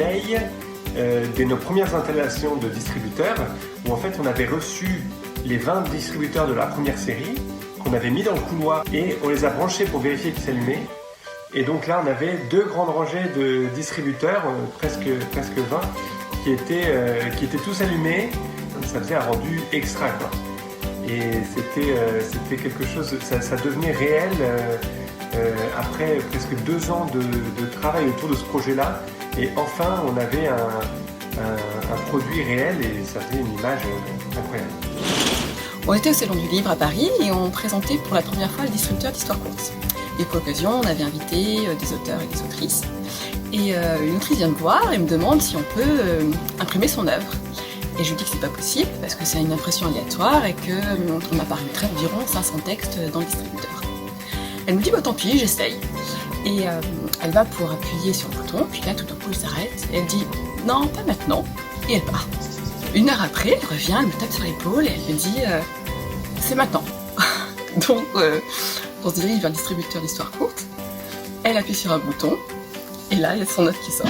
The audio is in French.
veille de nos premières installations de distributeurs, où en fait on avait reçu les 20 distributeurs de la première série, qu'on avait mis dans le couloir et on les a branchés pour vérifier qu'ils s'allumaient. Et donc là on avait 2 grandes rangées de distributeurs, presque 20, qui étaient tous allumés. Ça faisait un rendu extra, quoi. Et c'était quelque chose, ça devenait réel après presque 2 ans de travail autour de ce projet-là. Et enfin, on avait un produit réel et ça faisait une image incroyable. On était au Salon du Livre à Paris et on présentait pour la première fois le distributeur d'histoire courte. Et pour l'occasion, on avait invité des auteurs et des autrices. Et une autrice vient me voir et me demande si on peut imprimer son œuvre. Et je lui dis que c'est pas possible parce que c'est une impression aléatoire et qu'on m'a paramétré environ 500 textes dans le distributeur. Elle me dit bah tant pis, j'essaye. Et elle va pour appuyer sur le bouton, puis là tout d'un coup elle s'arrête et elle dit non, pas maintenant, et elle part. 1 heure après, elle revient, elle me tape sur l'épaule et elle me dit c'est maintenant. Donc on se dirige vers le distributeur d'histoire courte, elle appuie sur un bouton et là il y a son œuvre qui sort.